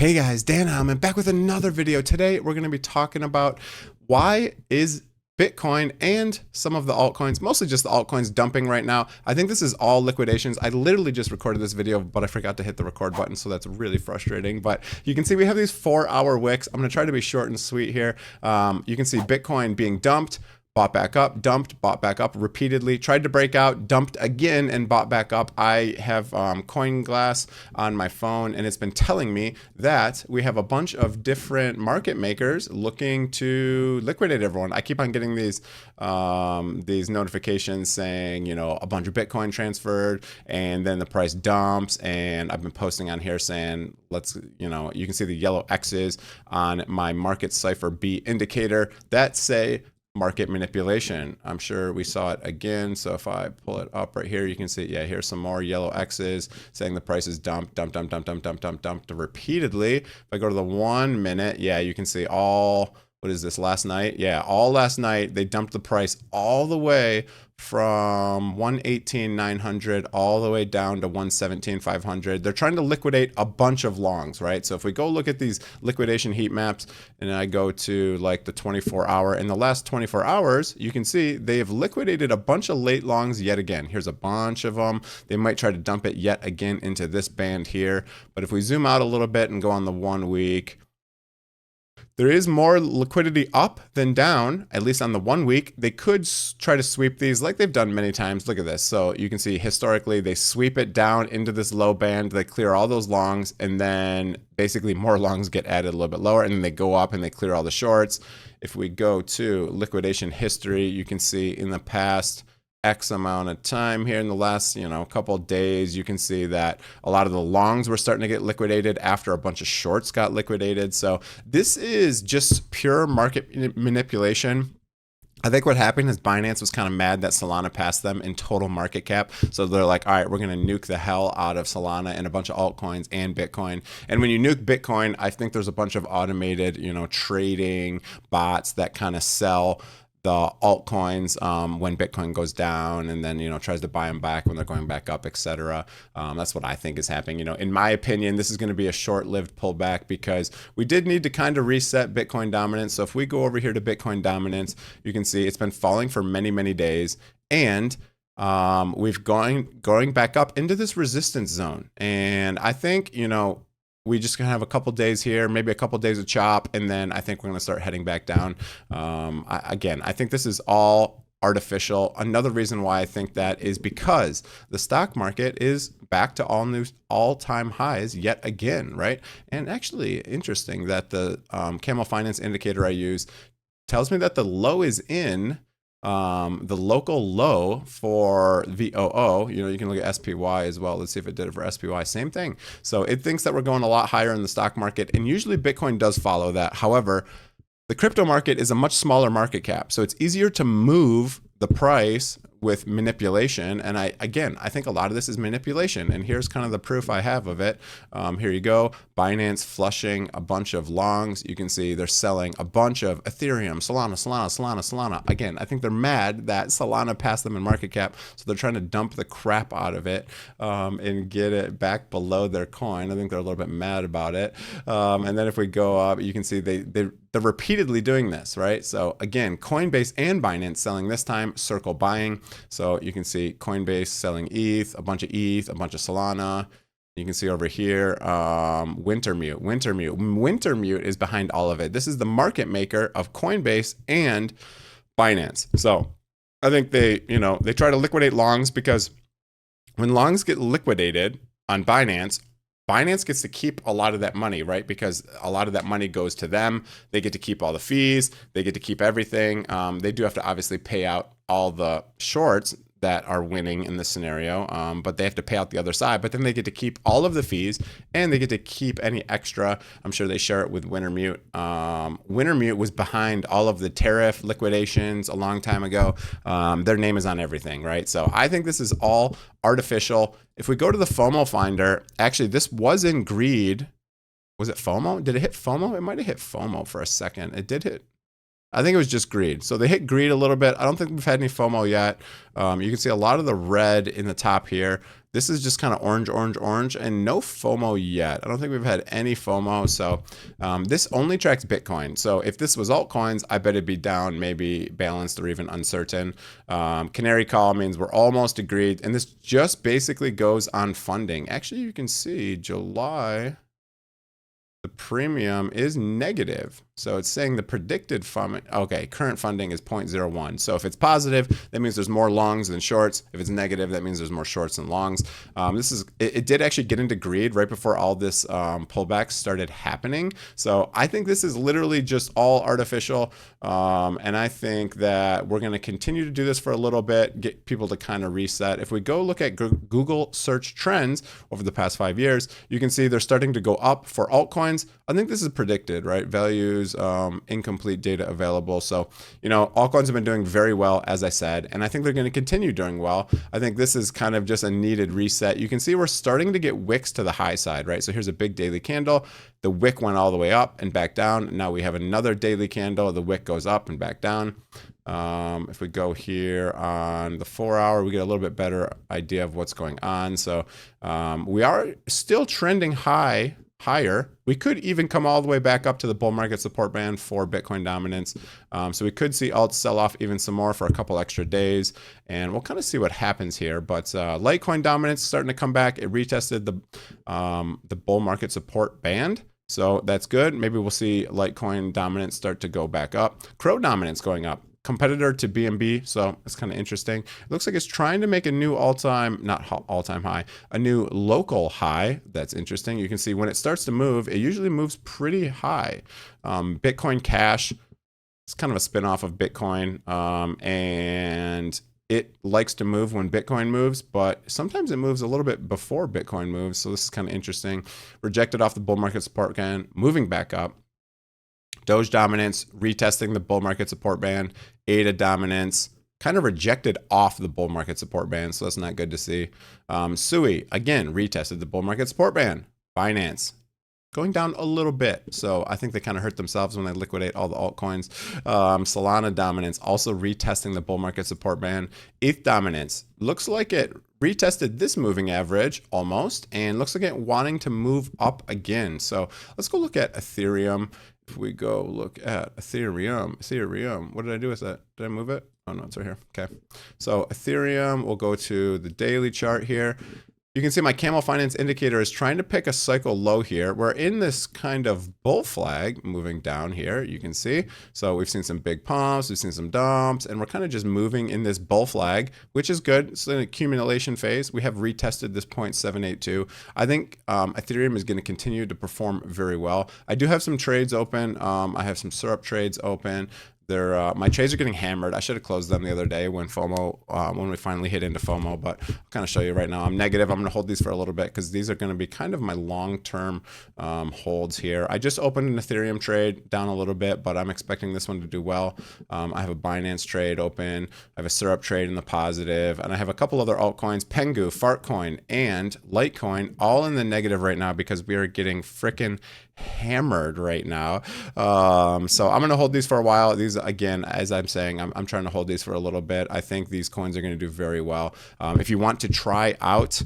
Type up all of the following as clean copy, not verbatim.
Hey guys, Dan Heilman back with another video. Today we're going to be talking about why is Bitcoin and some of the altcoins, mostly just the altcoins, dumping right now. I think this is all liquidations. I literally just recorded this video, but I forgot to hit the record button, so that's really frustrating. But you can see we have these 4-hour wicks. I'm going to try to be short and sweet here. You can see Bitcoin being dumped, bought back up, dumped, bought back up repeatedly, tried to break out, dumped again, and bought back up. I have CoinGlass on my phone, and it's been telling me that we have a bunch of different market makers looking to liquidate everyone. I keep on getting these notifications saying, you know, a bunch of Bitcoin transferred, and then the price dumps, and I've been posting on here saying, let's, you know, you can see the yellow X's on my market cipher B indicator that say market manipulation. I'm sure we saw it again. So if I pull it up right here, you can see, yeah, here's some more yellow X's saying the price is dumped repeatedly. If I go to the 1 minute, yeah, you can see all, what is this, last night? Yeah, all last night, they dumped the price all the way from 118,900 all the way down to 117,500. They're trying to liquidate a bunch of longs, right? So if we go look at these liquidation heat maps and I go to like the 24-hour, in the last 24 hours, you can see they have liquidated a bunch of late longs yet again. Here's a bunch of them. They might try to dump it yet again into this band here. But if we zoom out a little bit and go on the 1 week, there is more liquidity up than down, at least on the 1 week. They could try to sweep these like they've done many times. Look at this. So you can see historically, they sweep it down into this low band. They clear all those longs, and then basically more longs get added a little bit lower, and then they go up and they clear all the shorts. If we go to liquidation history, you can see in the past X amount of time here in the last, you know, couple of days, you can see that a lot of the longs were starting to get liquidated after a bunch of shorts got liquidated. So this is just pure market manipulation. I think what happened is Binance was kind of mad that Solana passed them in total market cap. So they're like, all right, we're going to nuke the hell out of Solana and a bunch of altcoins and Bitcoin. And when you nuke Bitcoin, I think there's a bunch of automated, you know, trading bots that kind of sell the altcoins when Bitcoin goes down, and then, you know, tries to buy them back when they're going back up, etc. That's what I think is happening. You know, in my opinion, this is going to be a short-lived pullback because we did need to kind of reset Bitcoin dominance. So if we go over here to Bitcoin dominance, you can see it's been falling for many, many days, and we've going back up into this resistance zone. And I think, you know, we just gonna have a couple days here, maybe a couple days of chop, and then I think we're gonna start heading back down. Again, I think this is all artificial. Another reason why I think that is because the stock market is back to all-time highs yet again, right? And actually, interesting that the Camel Finance indicator I use tells me that the low is in. The local low for VOO, you know, you can look at SPY as well. Let's see if it did it for SPY. Same thing. So it thinks that we're going a lot higher in the stock market, and usually Bitcoin does follow that. However, the crypto market is a much smaller market cap, so it's easier to move the price with manipulation. And I think a lot of this is manipulation, and here's kind of the proof I have of it. Here you go. Binance flushing a bunch of longs. You can see they're selling a bunch of Ethereum, Solana. Again, I think they're mad that Solana passed them in market cap, so they're trying to dump the crap out of it and get it back below their coin. I think they're a little bit mad about it. And then if we go up, you can see they're repeatedly doing this, right? So again, Coinbase and Binance selling this time, circle buying. So you can see Coinbase selling ETH, a bunch of ETH, a bunch of Solana. You can see over here, Wintermute. Wintermute is behind all of it. This is the market maker of Coinbase and Binance. So I think they, you know, they try to liquidate longs, because when longs get liquidated on Binance, Binance gets to keep a lot of that money, right? Because a lot of that money goes to them. They get to keep all the fees. They get to keep everything. They do have to obviously pay out all the shorts that are winning in this scenario, but they have to pay out the other side. But then they get to keep all of the fees, and they get to keep any extra. I'm sure they share it with Wintermute. Wintermute was behind all of the tariff liquidations a long time ago. Their name is on everything, right? So I think this is all artificial. If we go to the FOMO finder, actually this was in greed. Was it FOMO? Did it hit FOMO? It might have hit FOMO for a second. It did hit. I think it was just greed. So they hit greed a little bit. I don't think we've had any FOMO yet. You can see a lot of the red in the top here. This is just kind of orange, orange, orange, and no FOMO yet. I don't think we've had any FOMO. So this only tracks Bitcoin. So if this was altcoins, I bet it'd be down, maybe balanced or even uncertain. Canary call means we're almost agreed. And this just basically goes on funding. Actually, you can see July, the premium is negative. So it's saying the predicted funding, okay, current funding is 0.01. So if it's positive, that means there's more longs than shorts. If it's negative, that means there's more shorts than longs. It did actually get into greed right before all this pullback started happening. So I think this is literally just all artificial. And I think that we're going to continue to do this for a little bit, get people to kind of reset. If we go look at Google search trends over the past 5 years, you can see they're starting to go up for altcoins. I think this is predicted, right? Values, incomplete data available. So, altcoins have been doing very well, as I said, and I think they're going to continue doing well. I think this is kind of just a needed reset. You can see we're starting to get wicks to the high side, right? So here's a big daily candle. The wick went all the way up and back down. Now we have another daily candle. The wick goes up and back down. If we go here on the 4 hour, we get a little bit better idea of what's going on. So we are still trending higher. We could even come all the way back up to the bull market support band for Bitcoin dominance. So we could see alts sell off even some more for a couple extra days, and we'll kind of see what happens here. But Litecoin dominance starting to come back. It retested the bull market support band. So that's good. Maybe we'll see Litecoin dominance start to go back up. Crow dominance going up. Competitor to BNB, so it's kind of interesting. It looks like it's trying to make a new not all-time high, a new local high. That's interesting. You can see when it starts to move, it usually moves pretty high. Bitcoin Cash, it's kind of a spin-off of Bitcoin, and it likes to move when Bitcoin moves, but sometimes it moves a little bit before Bitcoin moves, so this is kind of interesting. Rejected off the bull market support again, moving back up. Doge dominance, retesting the bull market support band. ADA dominance, kind of rejected off the bull market support band, so that's not good to see. SUI, again, retested the bull market support band. Binance, going down a little bit, so I think they kind of hurt themselves when they liquidate all the altcoins. Solana dominance, also retesting the bull market support band. ETH dominance, looks like it retested this moving average almost, and looks like it wanting to move up again. So let's go look at Ethereum. If we go look at Ethereum, what did I do with that? Did I move it? Oh no, it's right here. Okay. So Ethereum, we'll go to the daily chart here. You can see my Camel Finance indicator is trying to pick a cycle low here. We're in this kind of bull flag moving down here, you can see. So we've seen some big pumps, we've seen some dumps, and we're kind of just moving in this bull flag, which is good. It's an accumulation phase. We have retested this 0.782. I think Ethereum is going to continue to perform very well. I do have some trades open. I have some syrup trades open. My trades are getting hammered. I should have closed them the other day when when we finally hit into FOMO, but I'll kind of show you right now. I'm negative. I'm going to hold these for a little bit because these are going to be kind of my long-term holds here. I just opened an Ethereum trade down a little bit, but I'm expecting this one to do well. I have a Binance trade open. I have a syrup trade in the positive, and I have a couple other altcoins, Pengu, Fartcoin, and Litecoin, all in the negative right now because we are getting frickin' hammered right now. So I'm going to hold these for a while. These, again, as I'm saying, I'm trying to hold these for a little bit. I think these coins are going to do very well. If you want to try out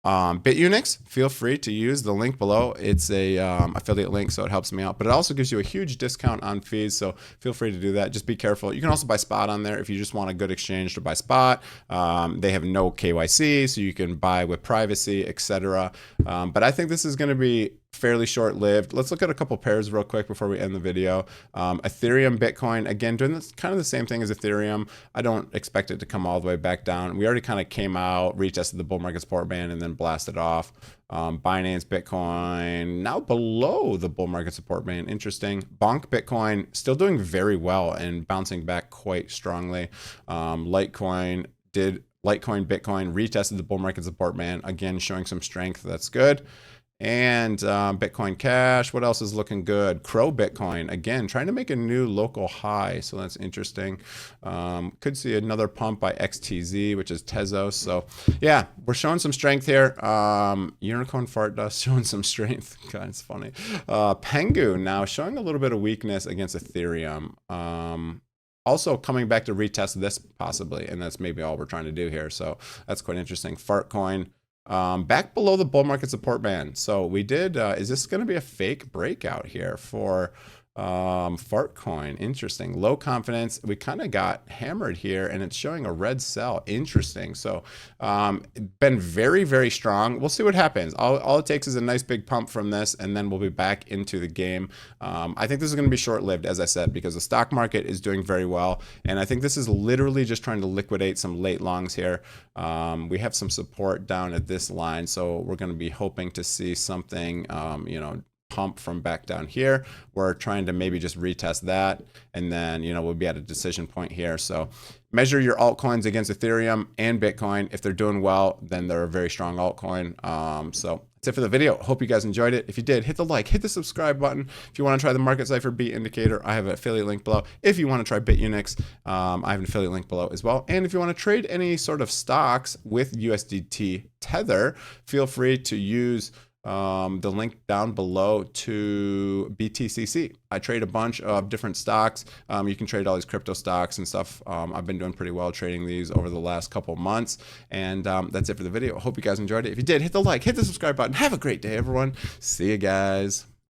Bitunix, feel free to use the link below. It's a affiliate link, so it helps me out, but it also gives you a huge discount on fees, so feel free to do that. Just be careful. You can also buy spot on there if you just want a good exchange to buy spot. They have no KYC, so you can buy with privacy, etc. But I think this is going to be fairly short-lived. Let's look at a couple pairs real quick before we end the video. Ethereum, Bitcoin, again, doing this kind of the same thing as Ethereum. I don't expect it to come all the way back down. We already kind of came out, retested the bull market support band, and then blasted off. Binance, Bitcoin, now below the bull market support band. Interesting. Bonk, Bitcoin, still doing very well and bouncing back quite strongly. Litecoin, Bitcoin, retested the bull market support band, again, showing some strength. That's good. And Bitcoin Cash. What else is looking good? Crow Bitcoin, again, trying to make a new local high. So that's interesting. Could see another pump by XTZ, which is Tezos. So yeah, we're showing some strength here. Unicorn Fart Dust showing some strength. God, it's funny. Pengu now showing a little bit of weakness against Ethereum. Also coming back to retest this possibly, and that's maybe all we're trying to do here. So that's quite interesting. Fartcoin. Back below the bull market support band. So we did, is this going to be a fake breakout here for Fartcoin? Interesting. Low confidence. We kind of got hammered here and it's showing a red sell. Interesting. So been very, very strong. We'll see what happens. All it takes is a nice big pump from this and then we'll be back into the game. I think this is going to be short-lived, as I said, because the stock market is doing very well. And I think this is literally just trying to liquidate some late longs here. We have some support down at this line. So we're going to be hoping to see something, you know, pump from back down here. We're trying to maybe just retest that, and then, you know, we'll be at a decision point here. So measure your altcoins against Ethereum and Bitcoin. If they're doing well, then they're a very strong altcoin. So that's it for the video. Hope you guys enjoyed it. If you did, hit the like, hit the subscribe button. If you want to try the Market Cipher Beat Indicator, I have an affiliate link below. If you want to try Bitunix, I have an affiliate link below as well. And if you want to trade any sort of stocks with USDT Tether, feel free to use the link down below to BTCC. I trade a bunch of different stocks. You can trade all these crypto stocks and stuff. I've been doing pretty well trading these over the last couple months. And that's it for the video. I hope you guys enjoyed it. If you did, hit the like, hit the subscribe button. Have a great day, everyone. See you guys.